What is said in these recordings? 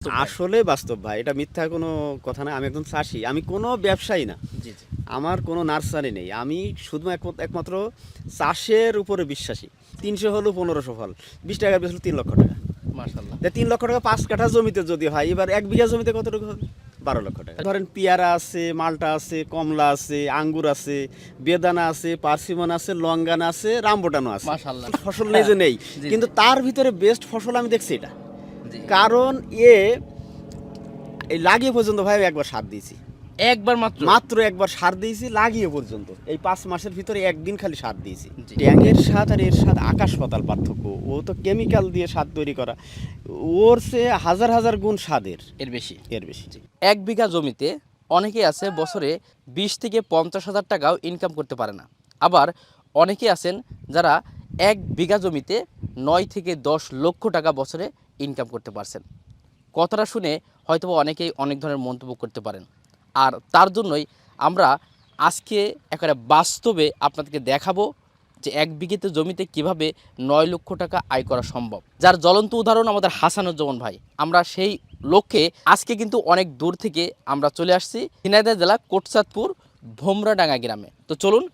আসলে বাস্তব ভাই, এটা মিথ্যা কোনো কথা না। আমি একজন চাষি, আমি কোনো ব্যবসায়ী না। জি, জি। আমার কোনো নার্সারি নেই। আমি শুধু একমাত্র চাষের উপরে বিশ্বাসী। ৩০০ হলো ১৫০০ ফল, ২০ টাকা বেচলো ৩ লক্ষ টাকা। মাশাআল্লাহ। ৩ লক্ষ টাকা ৫ কাঠা জমিতে যদি হয়, এবার ১ বিঘা জমিতে কতটুকু হবে? ১২ লক্ষ টাকা। ধরেন পেয়ারা আছে, মালটা আছে, কমলা আছে, আঙ্গুর আছে, বেদানা আছে, পার্সিমন আছে, লঙ্গান আছে, রামবুটানও আছে। মাশাআল্লাহ। ফসল নেই যে নেই, জি, কিন্তু জি। তার ভিতরে বেস্ট ফসল আমি দেখছি এটা। জি। কারণ এই লাগিয়ে পর্যন্ত ভাই আমি একবার সার দিয়েছি, একবার মাত্র? মাত্র একবার সার দিয়েছি লাগিয়ে পর্যন্ত। এই ৫ মাসের ভিতরে একদিন খালি সার দিয়েছি। জি। ট্যাংয়ের স্বাদ আর এর স্বাদ আকাশ পাতাল পার্থক্য। ও তো কেমিক্যাল দিয়ে স্বাদ তৈরি করা, ওর সে হাজার হাজার গুণ স্বাদের এর বেশি। এর বেশি। ১ বিঘা জমিতে অনেকেই আছে বছরে ২০ থেকে ৫০ হাজার টাকাও ইনকাম করতে পারে না। আবার অনেকেই আছেন যারা ১ বিঘা জমিতে ৯ থেকে ১০ লক্ষ টাকা বছরে ইনকাম করতে পারছেন। কথাটা শুনে হয়তোবা অনেকেই অনেক ধরনের মন্তব্য করতে পারেন। আর তার জন্যই আমরা আজকে একেবারে বাস্তবে আপনাদেরকে দেখাবো যে ১ বিঘেতে জমিতে কিভাবে ৯ লক্ষ টাকা আয় করা সম্ভব। যার জ্বলন্ত উদাহরণ আমাদের হাসানুজ্জামান ভাই। আমরা সেই লক্ষ্যে আজকে কিন্তু অনেক দূর থেকে আমরা চলে আসছি ঝিনাইদহ জেলা কোটচাঁদপুর ভোমরাডাঙ্গা গ্রামে। তো চলুন,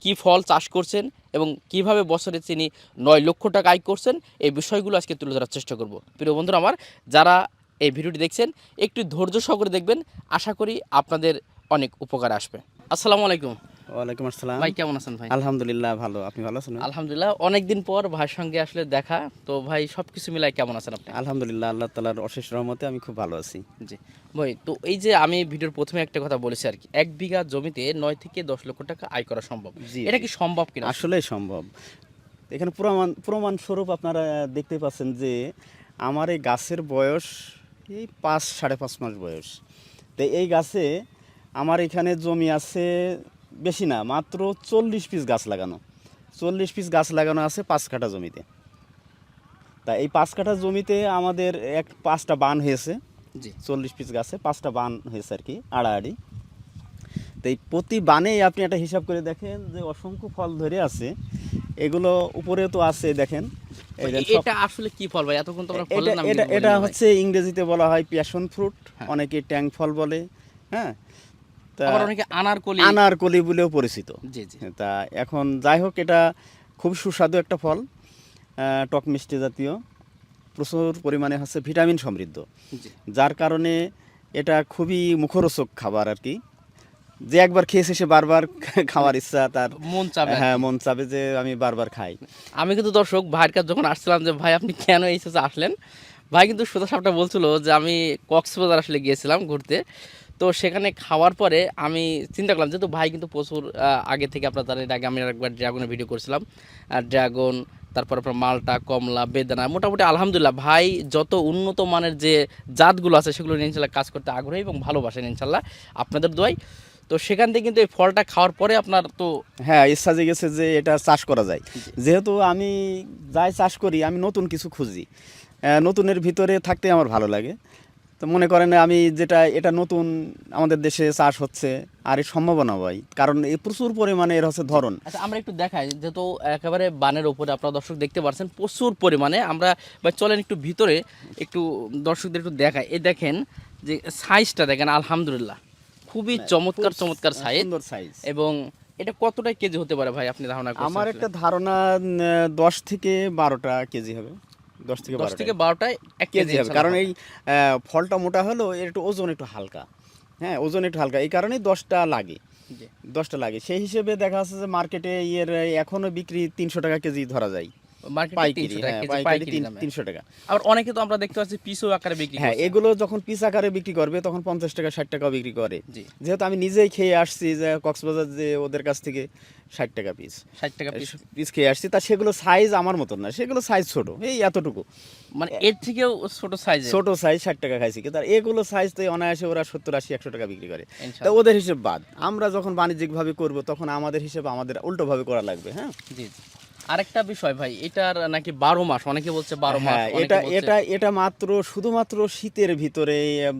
কি ফল চাষ করছেন এবং কিভাবে বছরে তিনি ৯ লক্ষ টাকা আয় করছেন, এই বিষয়গুলো আজকে তুলে ধরার চেষ্টা করব। প্রিয় বন্ধুরা আমার, যারা এই ভিডিওটি দেখছেন একটু ধৈর্য সহকারে দেখবেন, আশা করি আপনাদের অনেক উপকার আসবে। আসসালামু আলাইকুম। ওয়ালাইকুম আসসালাম। ভাই কেমন আছেন ভাই? আলহামদুলিল্লাহ ভালো, আপনি ভালো আছেন? আলহামদুলিল্লাহ, অনেকদিন পর ভাইয়ের সঙ্গে আসলে দেখা। তো ভাই সবকিছু মিলাই কেমন আছেন আপনি? আলহামদুলিল্লাহ, আল্লাহ তাআলার অশেষ রহমতে আমি খুব ভালো আছি। জি ভাই, তো এই যে আমি ভিডিওর প্রথমে একটা কথা বলেছি আর কি, ১ বিঘা জমিতে ৯ থেকে ১০ লক্ষ টাকা আয় করা সম্ভব। জি, এটা জি। কি সম্ভব কিনা? আসলেই সম্ভব। এখানে প্রমাণ স্বরূপ আপনারা দেখতে পাচ্ছেন যে আমার এই গাছের বয়স এই ৫ সাড়ে ৫ মাস বয়স। তো এই গাছে আমার এখানে জমি আছে বেশি না, মাত্র ৪০ পিস গাছ লাগানো। ৪০ পিস গাছ লাগানো আছে ৫ কাঠা জমিতে। তা এই ৫ কাঠা জমিতে আমাদের ৫টা বান হয়েছে। জি। ৪০ পিস গাছে ৫টা বান হয়েছে আর কি, আড়াআড়ি। তো এই প্রতি বানেই আপনি একটা হিসাব করে দেখেন যে অসংখ্য ফল ধরে আছে। এগুলো উপরে তো আছে দেখেন। এই যে এটা আসলে কি ফল ভাই? এতক্ষণ তো আমরা ফলের নাম এটা কিন্তু বলিনি এটা ভাই। হচ্ছে ইংরেজিতে বলা হয় প্যাশন ফ্রুট, হ্যাঁ। অনেকে ট্যাং ফল বলে। হ্যাঁ, তা আবার অনেকে আনারকলি। আনারকলি বলেও পরিচিত। জি, জি। তা এখন যাই হোক, এটা খুব সুস্বাদু একটা ফল, টক মিষ্টি জাতীয়, প্রচুর পরিমাণে হচ্ছে ভিটামিন সমৃদ্ধ, জি। যার কারণে এটা খুবই মুখরোচক খাবার আর কি। যে একবার খেয়েছে সে বারবার খাওয়ার ইচ্ছা তার মন চাবে আর হ্যাঁ, কি। মন চাবে যে আমি বারবার খাই। আমি কিন্তু দর্শক ভাইয়ের কাছে যখন আসছিলাম যে ভাই আপনি কেন এই শেষে আসলেন, ভাই কিন্তু সোজা সাপটা বলছিল যে আমি কক্সবাজার আসলে গিয়েছিলাম ঘুরতে। তো সেখানে খাওয়ার পরে আমি চিন্তা করলাম, যেহেতু ভাই কিন্তু প্রচুর আগে থেকে আপনার জানেন, আগে আমি একবার ড্রাগনের ভিডিও করছিলাম। আর ড্রাগন, তারপর আপনার মালটা, কমলা, বেদানা, মোটামুটি আলহামদুলিল্লাহ ভাই যত উন্নত মানের যে জাতগুলো আছে সেগুলো নিয়ে ইনশাল্লাহ কাজ করতে আগ্রহী এবং ভালোবাসেন ইনশাল্লাহ আপনাদের দোয়ায়। তো সেখান থেকে কিন্তু এই ফলটা খাওয়ার পরে আপনার তো হ্যাঁ, ইচ্ছা জেগেছে যে এটা চাষ করা যায়। জি। যেহেতু আমি যাই চাষ করি, আমি নতুন কিছু খুঁজি, নতুনের ভিতরে থাকতে আমার ভালো লাগে। তো মনে করেন আমি এটা নতুন আমাদের দেশে চাষ হচ্ছে, আর এই সম্ভাবনা ভাই, কারণ এই প্রচুর পরিমাণে এর হচ্ছে ধরন। আচ্ছা, আমরা একটু দেখাই, যেহেতু একেবারে বানের উপরে আপনারা দর্শক দেখতে পাচ্ছেন প্রচুর পরিমাণে। আমরা বা চলেন একটু ভিতরে, একটু দর্শকদের একটু দেখাই। এই দেখেন যে সাইজটা দেখেন, আলহামদুলিল্লাহ খুবই চমৎকার খুব চমৎকার সাইজ। সুন্দর সাইজ। এবং এটা কতটা কেজি হতে পারে ভাই, আপনি ধারণা করছেন? আমার আসলে একটা ধারণা ১০ থেকে ১২টা কেজি হবে। ১০ থেকে 10 ১২টা থেকে 12টায় 1 কেজি কেজি হবে, কারণ এই ফলটা মোটা হলেও এর একটু ওজন একটু হালকা। হ্যাঁ, ওজন একটু হালকা, এই কারণেই 10টা লাগে। জি। 10টা লাগে, সেই হিসেবে দেখা যাচ্ছে যে মার্কেটে এখনো বিক্রি ৩০০ টাকা কেজি ধরা যায়। মার্কেটে পাইকারি, 300 টাকা হ্যাঁ, কেজি পাইকারি পাইকারি দামে। ৩০০ টাকা। আবার অনেকে তো আমরা দেখতে পাচ্ছি পিসও আকারে বিক্রি হ্যাঁ, করছে। এগুলো যখন পিস আকারে বিক্রি করবে তখন ৫০ টাকা ৬০ টাকাও বিক্রি করে। জি। যেহেতু আমি নিজেই খেয়ে আসছি যে কক্সবাজার, যে ওদের কাছ থেকে ৬০ টাকা পিস 60 টাকা পিস। পিস খেয়ে আসছি। তা সেগুলো সাইজ আমার মতন না, সেগুলো সাইজ ছোট, এই এতটুকু। মানে এর থেকেও ছোট সাইজের। ছোট সাইজ ৬০ টাকা খাইছি, কিন্তু আর এগুলো সাইজ তো অনায়াসে ওরা ৭০ ৮০ ১০০ টাকা বিক্রি করে। তা ইনশাআল্লাহ। ওদের হিসেব বাদ, আমরা যখন বাণিজ্যিকভাবে করব তখন আমাদের হিসেব আমাদের উল্টোভাবে করা লাগবে। হ্যাঁ, জি, জি। আরেকটা বিষয় ভাই, এটার নাকি 12 মাস, অনেকে বলছে 12 মাস, হ্যাঁ, অনেকে এটা বলছে এটা এটা মাত্র শুধুমাত্র শীতের ভিতরে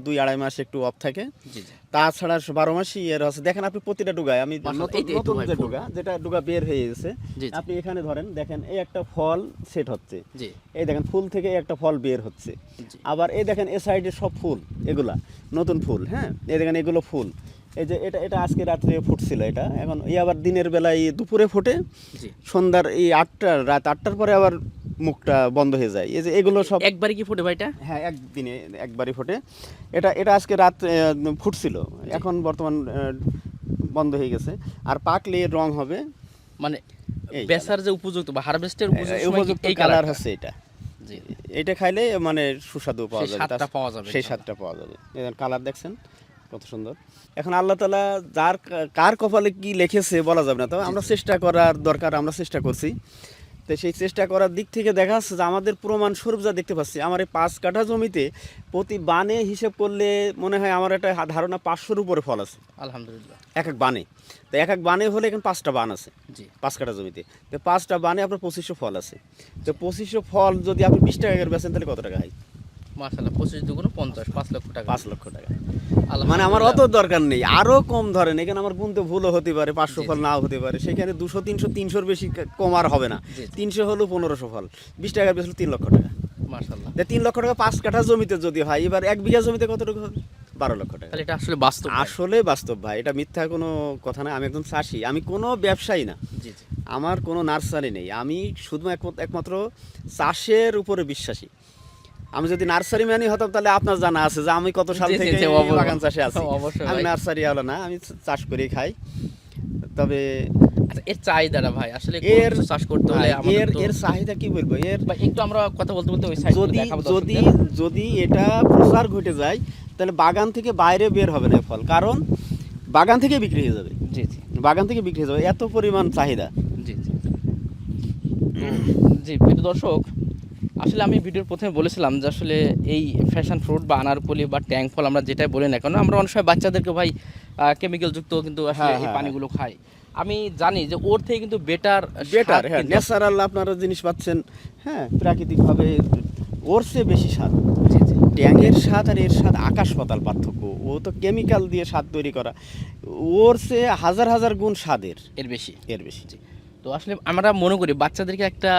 2-2.5 মাস একটু অফ থাকে। জি জি তাছাড়া 12 মাসই এর আছে। দেখেন আপনি প্রতিটা ডুগায় আমি মাশাআল্লাহ, নতুন এই তো নতুন ভাই যে ফুল। ডুগা, যেটা ডুগা বের হয়ে গেছে, জি জি আপনি এখানে ধরেন দেখেন এই একটা ফল সেট হচ্ছে, জি এই দেখেন ফুল থেকে একটা ফল বের হচ্ছে। জি আবার এই দেখেন এ সাইডে সব ফুল, এগুলা নতুন ফুল। হ্যাঁ, এই দেখেন এগুলো ফুল। এই যে এটা এটা আজকে রাত্রে ফুটছিল, এটা এখন এই আবার দিনের বেলায় দুপুরে ফোটে, জি। সন্ধ্যার এই 8টা রাত 8টার পরে আবার মুখটা বন্ধ হয়ে যায়। এই যে এগুলো সব একবারই কি ফুটে ভাইটা? হ্যাঁ, একদিনে একবারই ফোটে। এটা এটা আজকে রাত ফুটছিল, এখন বর্তমান বন্ধ হয়ে গেছে। আর পাকলে এর রং হবে মানে এই বেচার যে উপযুক্ত বা হারভেস্টের উপযুক্ত সময় কি উপযুক্ত এই কালার কালার হচ্ছে এটা। জি এটা খাইলে মানে সুস্বাদু পাওয়া সেই যাবে, স্বাদটা পাওয়া যাবে সেই ইনশাআল্লাহ। স্বাদটা পাওয়া যাবে। কালার দেখছেন কত সুন্দর। এখন আল্লাহ তাআলা যার কার কপালে কি লিখেছে বলা যাবে না, তবে আমরা চেষ্টা করার দরকার, আমরা চেষ্টা করছি। তো সেই চেষ্টা করার দিক থেকে দেখা যাচ্ছে যে আমাদের প্রমাণ স্বরূপ যা দেখতে পাচ্ছি, আমার এই 5 কাঠা জমিতে প্রতি বানে হিসেব করলে মনে হয় আমার একটা ধারণা 500-র উপরে ফল আছে আলহামদুলিল্লাহ। এক এক বানে। তো এক এক বানে হলে এখন 5টা বান আছে জি 5 কাঠা জমিতে। তো 5টা বানে আপনার 2500 ফল আছে। তো 2500 ফল যদি আপনি 20 টাকা করে বেচেন তাহলে কত টাকা হয়? মাশাআল্লাহ, 25 দুগুণ 50, 5 লক্ষ টাকা। 5 লক্ষ টাকা। মানে আমার অত দরকার নেই, আরো কম ধরেন, এখানে আমার গুনতে ভুলও হতে পারে, 500 জি, ফল জি। নাও হতে পারে, সেখানে 200 300 300-র বেশি কম আর হবে না। জি, জি। 300 হলো 1500 ফল, 20 টাকা বেচলে 3 লক্ষ টাকা। মাশাআল্লাহ, 3 লক্ষ টাকা 5 কাঠা জমিতে যদি হয়, এবার 1 বিঘা জমিতে কতটুকু হবে? 12 লক্ষ টাকা। তাহলে এটা আসলে বাস্তব ভাই। আসলে বাস্তব ভাই, এটা মিথ্যা কোনো কথা না। আমি একজন চাষি, আমি কোনো ব্যবসায়ী না, জি জি আমার কোনো নার্সারি নেই। আমি শুধু একমাত্র চাষের উপরে বিশ্বাসী। আমি যদি নার্সারি ম্যানই হতাম তাহলে আপনার জানা আছে যে আমি কত সাল জি, জি, থেকে জি, অবশ্যই। বাগান চাষে আছি। অবশ্যই আমি ভাই। নার্সারি আলো না, আমি চাষ করেই খাই। তবে আচ্ছা, এর চাহিদাটা ভাই আসলে এর কোন চাষ করতে হলে ভাই, আমাদের এর তো এর চাহিদা কি বলবো, এর ভাই একটু আমরা কথা বলতে বলতে ওই সাইড যদি দেখাবো যদি দর্শকদের। যদি এটা প্রসার ঘটে যায় তাহলে বাগান থেকে বাইরে বের হবে না এই ফল, কারণ বাগান থেকে বিক্রি হয়ে যাবে। জি জি বাগান থেকে বিক্রি হয়ে যাবে, এত পরিমাণ চাহিদা। জি জি জি প্রিয় দর্শক, আসলে আমি ভিডিওর প্রথমে বলেছিলাম যে আসলে এই ফ্যাশন ফ্রুট বা আনারকলি বা ট্যাং ফল আমরা যেটাই বলি না কেন, আমরা অনেক সময় বাচ্চাদেরকে ভাই কেমিক্যাল যুক্ত কিন্তু আসলে হ্যাঁ, এই হ্যাঁ। পানিগুলো খাই। আমি জানি যে ওর থেকে কিন্তু বেটার, হ্যাঁ, ন্যাচারাল আপনারা জিনিস পাচ্ছেন। হ্যাঁ, প্রাকৃতিকভাবে ওর চেয়ে বেশি স্বাদ। জি জি ট্যাংয়ের স্বাদ আর এর স্বাদ আকাশ পাতাল পার্থক্য। ও তো কেমিক্যাল দিয়ে স্বাদ তৈরি করা, ওর চেয়ে হাজার হাজার গুণ স্বাদের এর বেশি। এর বেশি। জি। তো আসলে আমরা মনে করি বাচ্চাদেরকে একটা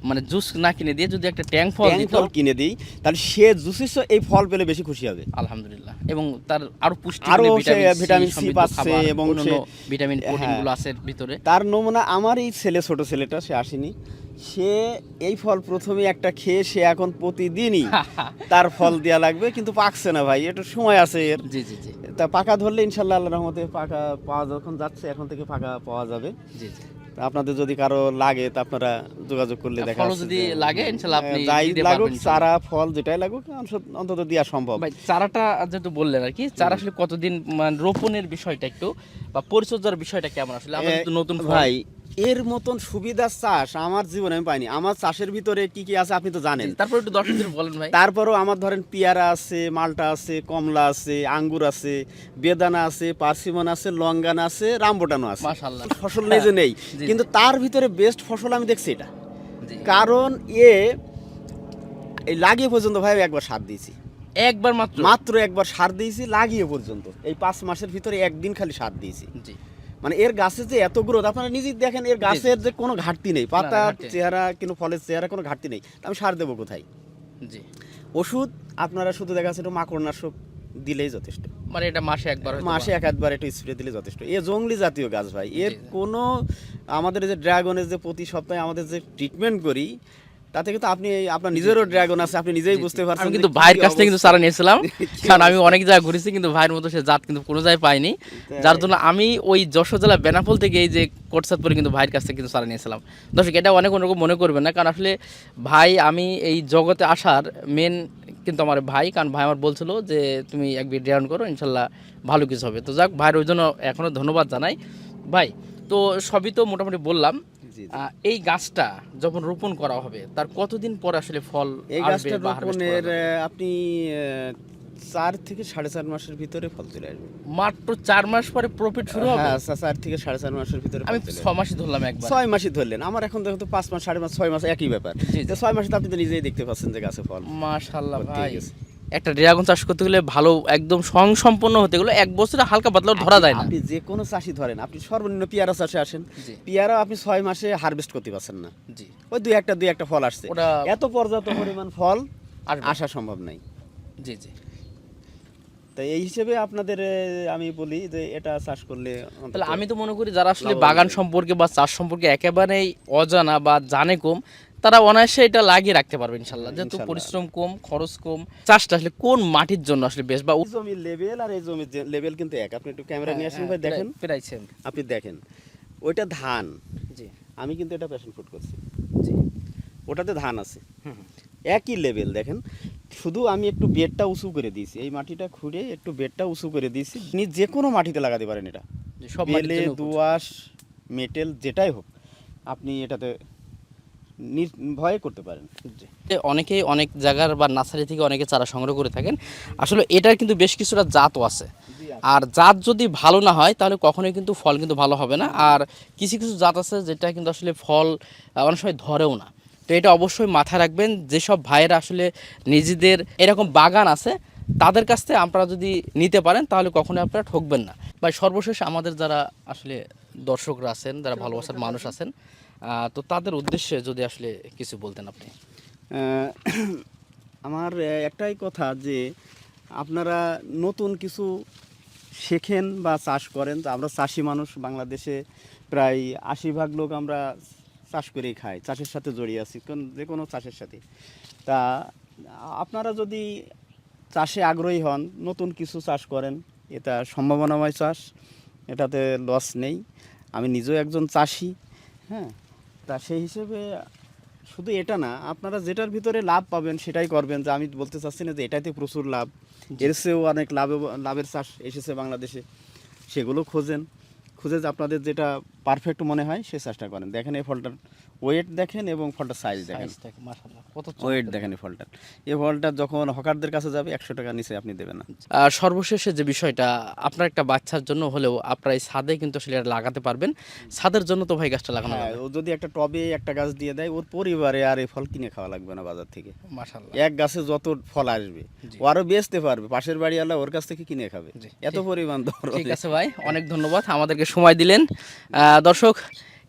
মানে জুস না কিনে দিয়ে যদি একটা ট্যাং ফল ট্যাং দিত, ফল কিনে দিই তাহলে সে জুসিস এই ফল পেলে বেশি খুশি হবে। আলহামদুলিল্লাহ, এবং তার আরো পুষ্টি আরো গুণে সে ভিটামিন ভিটামিন সি সমৃদ্ধ পাচ্ছে খাবার এবং অন্যান্য সে ভিটামিন প্রোটিনগুলো হ্যাঁ। আছে এর ভিতরে। তার নমুনা আমার এই ছোট ছেলেটা, সে আসেনি, সে এই ফল প্রথমে একটা খেয়ে সে এখন প্রতিদিনই তার ফল দেওয়া লাগবে, কিন্তু পাকছে না ভাই, একটু সময় আছে এর। জি জি জি তা পাকা ধরলে ইনশাল্লাহ আল্লাহর রহমতে পাকা পাওয়া যখন যাচ্ছে, এখন থেকে পাকা পাওয়া যাবে। জি জি তা আপনাদের যদি কারো লাগে তা আপনারা যোগাযোগ করলে দেখা ফলও যাচ্ছে যদি যে, লাগে ইনশাল্লাহ আপনি যাই দিতে লাগুক, পারবেন ইনশাল্লাহ। চারা ফল যেটাই লাগুক অন্তত দেওয়া সম্ভব। ভাই চারাটা যেহেতু বললেন আর কি, চারা আসলে কতদিন মানে রোপণের বিষয়টা একটু বা পরিচর্যার বিষয়টা কেমন আসলে আমাদের তো নতুন ফল। ভাই, এর মতন সুবিধা চাষ আমার জীবনে আমি পাইনি। আমার চাষের ভিতরে কি কি আছে আপনি তো জানেন। তারপর একটু দর্শকদের বলেন ভাই। তারপরেও আমার ধরেন পেয়ারা আছে, মালটা আছে, কমলা আছে, আঙ্গুর আছে, বেদানা আছে, পার্সিমন আছে, লঙ্গান আছে, রামবোটানো আছে। মাশাআল্লাহ। ফসল নেই যে নেই, জি, কিন্তু জি। তার ভিতরে বেস্ট ফসল আমি দেখছি এটা। জি। কারণ এই লাগিয়ে পর্যন্ত ভাই একবার সার দিয়েছি, একবার মাত্র। মাত্র একবার সার দিয়েছি লাগিয়ে পর্যন্ত। এই 5 মাসের ভিতরে একদিন খালি সার দিয়েছি। জি মানে এর গাছের যে এত গ্রোথ আপনারা নিজেই দেখেন, এর গাছের যে কোনো ঘাটতি নেই, পাতা ঘাটতি নেই। চেহারা কিন্তু ফলের চেহারা কোনো ঘাটতি নেই। আমি সার দেবো কোথায়? জি ওষুধ আপনারা শুধু দেখা যাচ্ছে একটু মাকড়নাশক দিলেই যথেষ্ট, মানে এটা মাসে একবার হয়তো মাসে এক আধবার একটু স্প্রে দিলে যথেষ্ট। এ জংলি জাতীয় গাছ ভাই, এর জি, জি। কোনো আমাদের যে ড্রাগনের যে প্রতি সপ্তাহে আমাদের যে ট্রিটমেন্ট করি, তাতে কিন্তু আপনি আপনার নিজেরও ড্রাগন আছে, আপনি নিজেই বুঝতে পারছেন। আমি যে কিন্তু কি ভাইয়ের কাছ থেকে কিন্তু অবস্থা। চারা নিয়েছিলাম, কি কারণ আমি অবস্থা। অনেক জায়গায় ঘুরেছি কিন্তু ভাইয়ের মতো সে জাত কিন্তু কোনো জায়গায় পাইনি, যার জন্য আমি ওই যশোর জেলা বেনাপোল থেকে এই যে কোটসাদপুরে কিন্তু ভাইয়ের কাছ থেকে কিন্তু চারা নিয়েছিলাম। দর্শক এটা অনেক অন্যরকম মনে করবেন না, কারণ আসলে ভাই আমি এই জগতে আসার মেন কিন্তু আমার ভাই, কারণ ভাই আমার বলছিল যে তুমি একবার ড্রাগন করো ইনশাল্লাহ ভালো কিছু হবে। তো যাক, ভাইয়ের ওই জন্য এখনও ধন্যবাদ জানাই ভাই। তো সবই তো মোটামুটি বললাম। জি, জি। এই গাছটা যখন রোপণ করা হবে তার কতদিন পর আসলে ফল এই আসবে গাছটা বা harvest করা রোপণের যাবে? আপনি 4 থেকে 4.5 মাসের ভিতরে ফল চলে আসবে। মাত্র 4 মাস পরে প্রফিট শুরু হবে? হ্যাঁ, 4 থেকে 4.5 মাসের ভিতরে আমি ফল চলে 6 মাসই ধরলাম একবার। 6 মাসই ধরলেন, আমার এখন দেখো তো 5 মাস 5.5 6 মাস একই ব্যাপার। জি, জি। 6 মাসে তো আপনি তো নিজেই দেখতে পাচ্ছেন যে গাছে ফল মাশাআল্লাহ ভর্তি ভাই, হয়ে গেছে। একটা ড্রাগন চাষ করতে গেলে ভালো একদম সম্পন্ন হতে গেলে 1 বছরে হালকা পাতলা ধরা যায় না। আপনি যে কোনো চাষি ধরেন, আপনি সর্বনিম্ন পেয়ারা চাষে আসেন, জি পেয়ারা আপনি 6 মাসে হারভেস্ট করতে পারছেন না। জি, ওই দুই একটা ফল আসছে, ওটা এত পর্যাপ্ত পরিমাণ ফল আসবে। আসা সম্ভব নাই। জি জি। তাই এই হিসেবে আপনাদের আমি বলি যে এটা চাষ করলে অন্তত তাহলে আমি তো মনে করি যারা আসলে লাভবান বাগান হবে। সম্পর্কে বা চাষ সম্পর্কে একেবারেই অজানা বা জানে কম, তারা অনায়াসে এটা লাগিয়ে রাখতে পারবে ইনশাল্লাহ। যেহেতু ইনশাল্লাহ। পরিশ্রম কম, খরচ কম। চাষটা আসলে কোন মাটির জন্য আসলে বেশ বা এই জমির লেভেল আর এই জমির লেভেল কিন্তু এক। আপনি একটু ক্যামেরা নিয়ে আসেন ভাই, দেখেন, প্রায় সেম। আপনি দেখেন ওইটা ধান, জি আমি কিন্তু এটা প্যাশন ফ্রুট করছি, জি। ওটাতে ধান আছে, হুম, হুম। একই লেভেল দেখেন। শুধু আমি একটু বেডটা উঁচু করে দিয়েছি, এই মাটিটা খুঁড়ে একটু বেডটা উঁচু করে দিয়েছি। আপনি যে কোনো মাটিতে লাগাতে পারেন এটা, জি, সব মাটির বেলে জন্য উপযোগী। দোআঁশ মেটেল যেটাই হোক, আপনি এটাতে নির্ভয়ে করতে পারেন। অনেকেই অনেক জায়গার বা নার্সারি থেকে অনেকে চারা সংগ্রহ করে থাকেন। আসলে এটার কিন্তু বেশ কিছুটা জাতও আছে, আর জাত যদি ভালো না হয় তাহলে কখনোই কিন্তু ফল কিন্তু ভালো হবে না। আর কিছু কিছু জাত আছে যেটা কিন্তু আসলে ফল অনেক সময় ধরেও না। তো এটা অবশ্যই মাথায় রাখবেন, যেসব ভাইয়েরা আসলে নিজেদের এরকম বাগান আছে তাদের কাছ থেকে আপনারা যদি নিতে পারেন তাহলে কখনোই আপনারা ঠকবেন না। বা সর্বশেষ আমাদের যারা আসলে দর্শকরা আছেন, যারা ভালোবাসার মানুষ আছেন, তো তাদের উদ্দেশ্যে যদি আসলে কিছু বলতেন আপনি। আমার একটাই কথা যে আপনারা নতুন কিছু শেখেন বা চাষ করেন। তো আমরা চাষি মানুষ, বাংলাদেশে প্রায় 80% লোক আমরা চাষ করেই খাই, চাষের সাথে জড়িয়ে আছি, যে কোনো চাষের সাথে। তা আপনারা যদি চাষে আগ্রহী হন, নতুন কিছু চাষ করেন, এটা সম্ভাবনাময় চাষ, এটাতে লস নেই। আমি নিজেও একজন চাষি, হ্যাঁ। তা সেই হিসেবে শুধু এটা না, আপনারা যেটার ভিতরে লাভ পাবেন সেটাই করবেন। যে আমি বলতে চাচ্ছি না যে এটাতে প্রচুর লাভ, এর চেয়েও অনেক লাভের চাষ এসেছে বাংলাদেশে, সেগুলো খুঁজে যে আপনাদের যেটা পারফেক্ট মনে হয় সে চাষটা করেন। দেখেন এই ফলটার ওয়েট দেখেন এবং ফলটার সাইজ দেখেন, মাশাআল্লাহ, কত ওয়েট দেখেন এই ফলটার। এই ফলটা যখন হকারদের কাছে যাবে 100 টাকা নিচে আপনি দেবেন না। সর্বশেষে যে বিষয়টা, আপনার একটা বাচ্চার জন্য হলেও আপনার এই ছাদে কিন্তু আসলে এটা লাগাতে পারবেন। ছাদের জন্য তো ভাই গাছটা লাগানো হ্যাঁ, যাবে। ও যদি একটা টবে একটা গাছ দিয়ে দেয়, ওর পরিবারে আর এই ফল কিনে খাওয়া লাগবে না বাজার থেকে। মাশাআল্লাহ। এক গাছে যত ফল আসবে জি। ও আরো বেচতে পারবে, পাশের বাড়িওয়ালা ওর কাছ থেকে কিনে খাবে, জি। এত পরিমাণ দর। ঠিক আছে ভাই, অনেক ধন্যবাদ আমাদেরকে সময় দিলেন। দর্শক,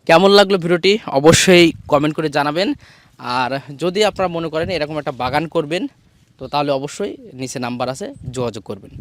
কেমন লাগলো ভিডিওটি অবশ্যই কমেন্ট করে জানাবেন। আর যদি আপনারা মনে করেন এরকম একটা বাগান করবেন, তো তাহলে অবশ্যই নিচে নাম্বার আছে, যোগাযোগ করবেন।